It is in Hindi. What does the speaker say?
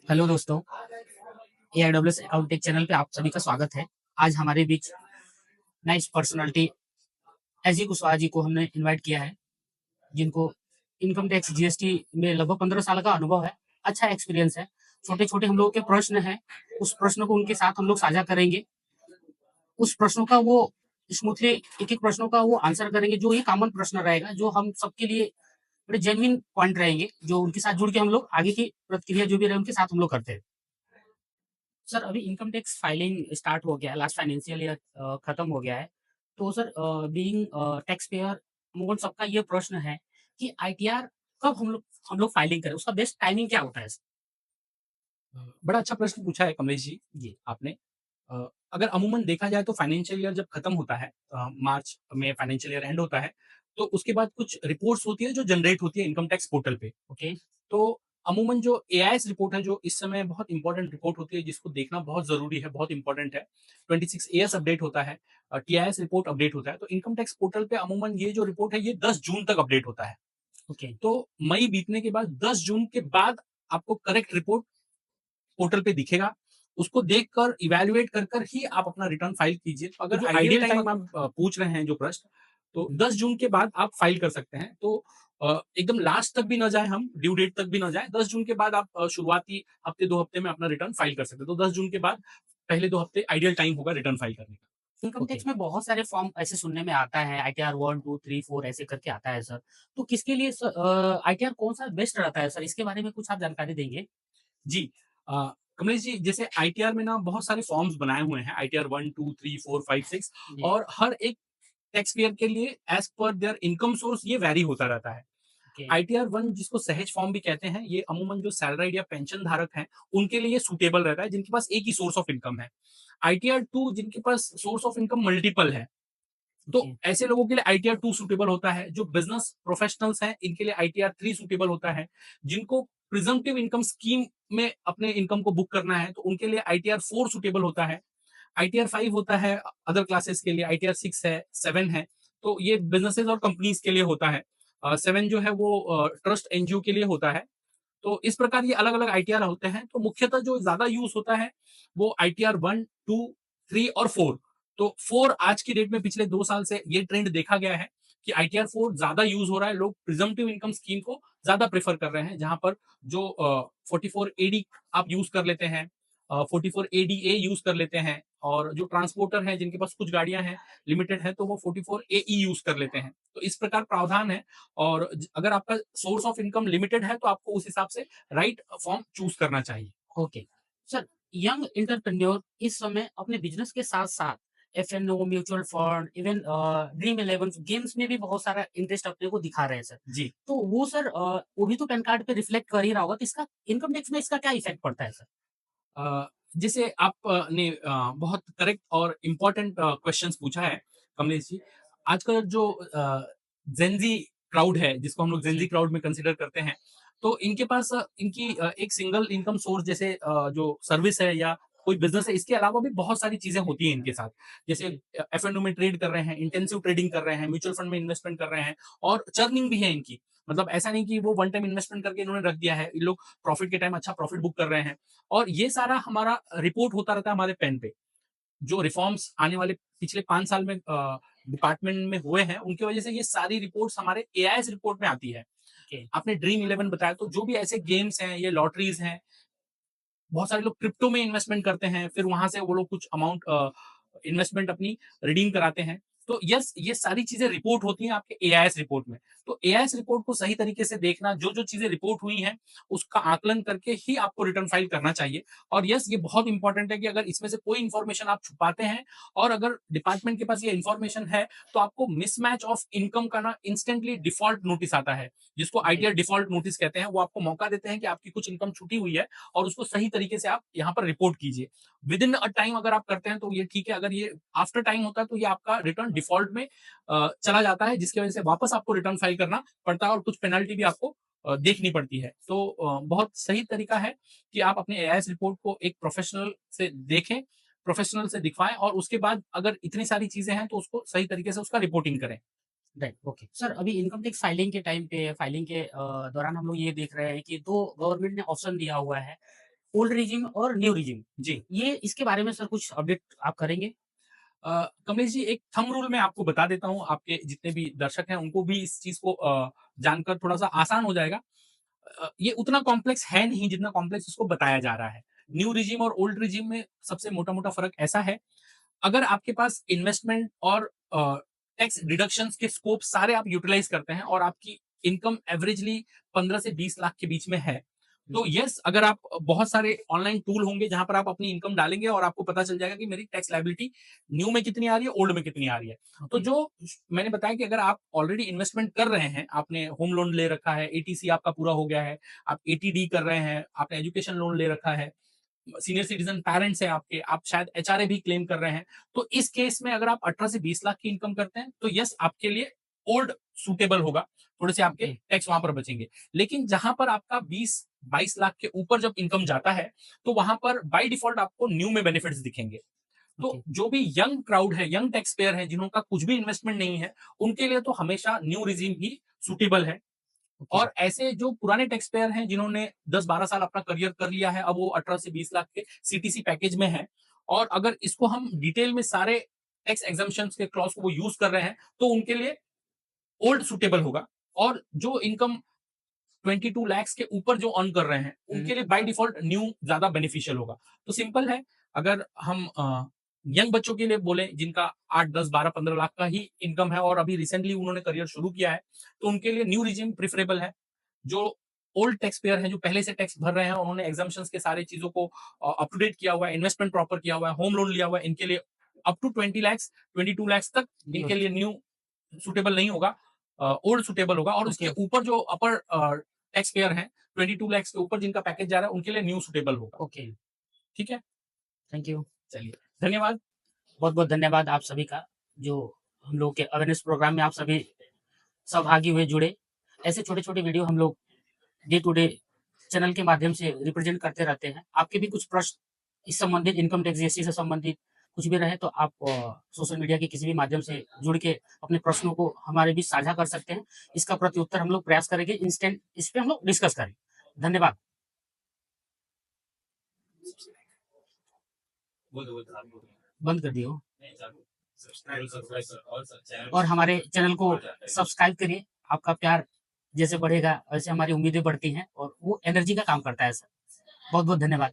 हेलो दोस्तों, एआईडब्ल्यूएस अकाउंटेक चैनल पे आप सभी का स्वागत है। आज हमारे बीच नाइस पर्सनालिटी एजी कुशवाहा जी को हमने इनवाइट किया है, जिनको इनकम टैक्स जीएसटी में लगभग 15 साल का अनुभव है, अच्छा एक्सपीरियंस है। छोटे-छोटे हम लोगों के प्रश्न हैं, उस प्रश्न को उनके साथ हम लोग साझा करेंगे। उस प्रश्नों का वो स्मूथली एक-एक प्रश्नों का वो आंसर करेंगे, जो ये कॉमन प्रश्न रहेगा, जो हम सबके लिए बड़े जेन्युइन पॉइंट रहेंगे, जो उनके साथ जुड़ के हम लोग आगे की प्रक्रिया जो भी रहे उनके साथ हम लोग करते हैं। सर अभी इनकम टैक्स फाइलिंग स्टार्ट हो गया है, लास्ट फाइनेंशियल ईयर खत्म हो गया है। तो सर बीइंग टैक्स पेयर अमूमन सबका ये प्रश्न है कि आईटीआर कब हम लोग फाइलिंग करें? उसका बेस्ट टाइमिंग क्या होता है सर? बड़ा अच्छा प्रश्न पूछा है कमलेश जी जी, आपने। अगर अमूमन देखा जाए तो फाइनेंशियल ईयर जब खत्म होता है, मार्च में फाइनेंशियल ईयर एंड होता है, तो उसके बाद कुछ रिपोर्ट्स होती है जो जनरेट होती है इनकम टैक्स पोर्टल पे। ओके, तो अमूमन जो एआईएस रिपोर्ट है जो इस समय बहुत इंपॉर्टेंट रिपोर्ट होती है जिसको देखना बहुत ज़रूरी है, बहुत इंपॉर्टेंट है। 26 एएस अपडेट होता है, टीआईएस रिपोर्ट अपडेट होता है। तो इनकम टैक्स पोर्टल पे अमूमन ये जो रिपोर्ट है ये 10 जून तक अपडेट होता है। ओके, तो मई बीतने के बाद 10 जून के बाद आपको करेक्ट रिपोर्ट पोर्टल पे दिखेगा। उसको देखकर इवैल्यूएट कर कर ही आप अपना रिटर्न फाइल कीजिए। तो तो अगर जो आइडियल आइडियल टाइम टाइम आप पूछ रहे हैं जो प्रश्न, तो 10 जून के बाद आप फाइल कर सकते हैं। तो एकदम लास्ट तक भी ना जाए हम, ड्यू डेट तक भी ना जाए। 10 जून के बाद आप शुरुआती हफ्ते 2 हफ्ते में अपना रिटर्न फाइल कर सकते हैं। तो 10 जून के बाद पहले 2 हफ्ते आइडियल टाइम होगा रिटर्न फाइल करने का। Income okay. टैक्स में बहुत सारे फॉर्म ऐसे सुनने में आता है, आईटीआर 1, 2, 3, 4 ऐसे करके आता है सर। तो किसके लिए आईटीआर कौन-सा बेस्ट रहता है सर? इसके बारे में कुछ आप जानकारी देंगे? जी। कमलेश जी, जैसे आईटीआर में ना बहुत सारे फॉर्म्स बनाए हुए हैं, आईटीआर 1, 2, 3, 4, 5, 6, जी, और हर एक टैक्स पेयर के लिए as per there income source ये वैरी होता रहता है। ओके, आईटीआर 1 जिसको सहज फॉर्म भी कहते हैं, ये अमूमन जो सैलरीड या पेंशन धारक हैं, उनके लिए सूटेबल रहता है, जिनके पास एक ही सोर्स ऑफ इनकम है। आईटीआर 2 जिनके पास सोर्स ऑफ इनकम मल्टीपल है, तो ओके, ऐसे लोगों के लिए आईटीआर 2 सूटेबल होता है। जो बिज़नेस प्रोफेशनल्स हैं, इनके लिए आईटीआर 3 सूटेबल होता है। जिनको प्रिजम्पटिव इनकम स्कीम में अपने इनकम को बुक करना है, तो उनके लिए आईटीआर 4 सूटेबल होता है। आईटीआर 5 होता है अदर क्लासेस के लिए, आईटीआर 6 है, 7 है, तो ये बिज़नेसेस और कंपनीज़ के लिए होता है। 7 जो है वो ट्रस्ट एनजीओ के लिए होता है। तो इस प्रकार ये अलग-अलग आईटीआर होते हैं। तो मुख्यतः जो ज़्यादा यूज़ होता है, वो आईटीआर 1, 2, 3 और 4। तो 4 आज की डेट में पिछले 2 साल से ये ट्रेंड देखा गया है कि आईटीआर 4 ज़्यादा यूज़ हो रहा है। लोग प्रिज़म्पटिव इनकम स्कीम को ज़्यादा प्रेफ़र कर रहे हैं, जहाँ पर जो 44 एडी आप यूज़ कर लेते हैं, 44 एडीए यूज़ कर लेते हैं, और जो ट्रांसपोर्टर हैं, जिनके पास कुछ गाड़ियाँ हैं, लिमिटेड है, तो वो 44 एई यूज़ कर लेते हैं। तो इस प्रकार प्रावधान है। और अगर आपका सोर्स ऑफ इनकम लिमिटेड है, तो आपको उस हिसाब से राइट फॉर्म चूज करना चाहिए। ओके। सर यंग एंटरप्रेन्योर इस समय अपने बिज़नेस के साथ-साथ FNO, mutual fund, even dream eleven games में भी बहुत सारा इंटरेस्ट अपने को दिखा रहे हैं सर। जी। तो वो सर वो भी तो पैन कार्ड पे रिफ्लेक्ट कर ही रहा होगा, तो इसका इनकम टैक्स में इसका क्या इफ़ेक्ट पड़ता है सर? जैसे आप ने बहुत करेक्ट और इम्पोर्टेंट क्वेश्चंस पूछा है कमलेश जी। आजकल जो जेनजी क्राउड है, जिसको हम लोग जेनजी जी, क्राउड में कंसीडर करते हैं, तो इनके पास इनकी एक सिंगल इनकम सोर्स जैसे जो सर्विस है या कोई बिजनेस है, इसके अलावा भी बहुत सारी चीजें होती हैं इनके साथ। जैसे जी, एफ एंड में ट्रेड कर रहे हैं, इंटेंसिव ट्रेडिंग कर रहे हैं, म्यूचुअल फंड में इन्वेस्टमेंट कर रहे हैं, और चर्निंग भी है इनकी। मतलब ऐसा नहीं कि वो वन टाइम इन्वेस्टमेंट करके इन्होंने रख दिया है, ये लोग प्रॉफिट के टाइम अच्छा प्रॉफिट बुक कर रहे हैं। और ये सारा हमारा रिपोर्ट होता रहता है हमारे पेन पे। जो रिफॉर्म्स आने वाले पिछले 5 साल में डिपार्टमेंट में हुए हैं, उनकी वजह से ये सारी रिपोर्ट्स हमारे एआईएस रिपोर्ट में आती है। ओके, आपने ड्रीम 11 बताया, तो जो भी ऐसे गेम्स हैं, ये लॉटरीज हैं, बहुत सारे लोग क्रिप्टो में इन्वेस्टमेंट करते हैं, फिर वहां से वो लोग कुछ अमाउंट इन्वेस्टमेंट अपनी रिडीम कराते हैं। तो यस, ये सारी चीजें रिपोर्ट होती हैं आपके एआईएस रिपोर्ट में। तो एआईएस रिपोर्ट को सही तरीके से देखना, जो जो चीजें रिपोर्ट हुई हैं, उसका आकलन करके ही आपको रिटर्न फाइल करना चाहिए। और यस, ये बहुत इंपॉर्टेंट है कि अगर इसमें से कोई इंफॉर्मेशन आप छुपाते हैं, और अगर डिपार्टमेंट के पास ये इंफॉर्मेशन है, तो आपको मिसमैच ऑफ इनकम का ना इंस्टेंटली डिफॉल्ट नोटिस आता है, जिसको ओके, आईटीआर डिफॉल्ट नोटिस कहते हैं। वो आपको मौका देते हैं कि आपकी कुछ इनकम छुटी हुई है, और उसको सही तरीके से आप यहाँ पर रिपोर्ट कीजिए। विद इन अ टाइम अगर आप करते हैं तो ये ठीक है, अगर ये आफ्टर टाइम होता है तो ये आपका रिटर्न डिफॉल्ट में चला जाता है, जिसकी वजह से वापस आपको रिटर्न फाइल करना पड़ता है, और कुछ पेनल्टी भी आपको देखनी पड़ती है। तो बहुत सही तरीका है कि आप अपने एआईएस रिपोर्ट को एक प्रोफेशनल से देखें, प्रोफेशनल से दिखवाएं, और उसके बाद अगर इतनी सारी चीजें हैं तो उसको सही तरीके से उसका रिपोर्टिंग करें। Right, okay. सर अभी इनकम टैक्स फाइलिंग के दौरान हम लोग ये देख रहे हैं कि 2 गवर्नमेंट ने ऑप्शन दिया हुआ है। ओल्ड रिजिम और न्यू रिजिम, जी। ये इसके बारे में सर कुछ अपडेट आप करेंगे? कमलेश जी, एक थंब रूल मैं आपको बता देता हूँ, आपके जितने भी दर्शक हैं उनको भी इस चीज़ को जानकर थोड़ा-सा आसान हो जाएगा। ये उतना कॉम्प्लेक्स है नहीं जितना कॉम्प्लेक्स इसको बताया जा रहा है। न्यू रिजिम और ओल्ड रिजिम में सबसे मोटा-मोटा फ़र्क ऐसा है, अगर आपके पास इन्वेस्टमेंट और टैक्स डिडक्शंस के स्कोप सारे आप यूटिलाइज़ करते हैं और आपकी इनकम एवरेजली 15 से 20 लाख के बीच में है, तो यस, अगर आप बहुत सारे ऑनलाइन टूल होंगे जहां पर आप अपनी इनकम डालेंगे और आपको पता चल जाएगा कि मेरी टैक्स लायबिलिटी न्यू में कितनी आ रही है, ओल्ड में कितनी आ रही है। तो ओके, जो मैंने बताया कि अगर आप ऑलरेडी इन्वेस्टमेंट कर रहे हैं, आपने होम लोन ले रखा है, एटीसी आपका पूरा हो गया है, आप एटीडी कर रहे हैं, आपने एजुकेशन लोन ले रखा है, सीनियर सिटीजन पेरेंट्स हैं आपके, आप शायद एचआरए भी क्लेम कर रहे हैं, तो इस केस में अगर आप 18 से 20 लाख की इनकम करते हैं, तो यस, आपके लिए ओल्ड सूटेबल होगा, थोड़े से आपके ओके, टैक्स वहां पर बचेंगे। लेकिन जहां पर आपका 20-22 लाख के ऊपर जब इनकम जाता है, तो वहां पर बाय डिफॉल्ट आपको न्यू में बेनिफिट्स दिखेंगे। तो ओके, जो भी यंग क्राउड है, यंग टैक्स पेयर है, जिनका कुछ भी इन्वेस्टमेंट नहीं है, उनके लिए तो हमेशा न्यू रिजीम ही सुटेबल है। ओके, और ऐसे जो पुराने टैक्स पेयर हैं जिन्होंने 10-12 साल अपना करियर कर लिया है, अब वो 18 से 20 लाख के सीटीसी पैकेज में है, और अगर इसको हम डिटेल में सारे टैक्स एग्जम्पशंस के क्लॉज को वो यूज कर रहे हैं, तो उनके लिए ओल्ड सुटेबल होगा। और जो इनकम 22 लाख के ऊपर जो अर्न कर रहे हैं, हुँ, उनके लिए बाय डिफॉल्ट न्यू ज्यादा बेनिफिशियल होगा। तो सिंपल है, अगर हम यंग बच्चों के लिए बोले जिनका 8, 10, 12, 15 लाख का ही इनकम है और अभी रिसेंटली उन्होंने करियर शुरू किया है, तो उनके लिए न्यू रिजिम प्रिफरेबल है। जो ओल्ड टैक्स पेयर हैं, जो पहले से टैक्स भर रहे हैं, उन्होंने एग्जम्पशंस के सारे चीजों को अप टू डेट किया हुआ है, इन्वेस्टमेंट प्रॉपर किया हुआ है, होम लोन लिया हुआ है, इनके लिए अप टू 20 लाख 22 लाख तक न्यू इनके लिए न्यू सुटेबल नहीं होगा, ओल्ड सुटेबल होगा। और उसके ओके, ऊपर जो अपर टैक्स पेयर हैं, 22 लाख के ऊपर जिनका पैकेज जा रहा है, उनके लिए न्यू सुटेबल होगा। ओके, ठीक है, थैंक यू। चलिए, धन्यवाद। बहुत-बहुत धन्यवाद आप सभी का, जो हम लोग के अवेयरनेस प्रोग्राम में आप सभी सहभागी हुए, जुड़े। ऐसे छोटे-छोटे वीडियो हम लोग डे टू डे चैनल के माध्यम से रिप्रेजेंट करते रहते हैं। आपके भी कुछ प्रश्न इस संबंधित इनकम टैक्स जीएसटी से संबंधित कुछ भी रहे तो आप सोशल मीडिया के किसी भी माध्यम से जुड़ के अपने प्रश्नों को हमारे बीच साझा कर सकते हैं। इसका प्रत्युत्तर हम लोग प्रयास करेंगे, इंस्टेंट इस पे हम लोग डिस्कस करें। धन्यवाद। बंद कर दिए हो। और हमारे चैनल को सब्सक्राइब करिए। आपका प्यार जैसे बढ़ेगा वैसे हमारी उम्मीदें बढ़ती हैं और वो एनर्जी का काम करता है सर। बहुत-बहुत धन्यवाद।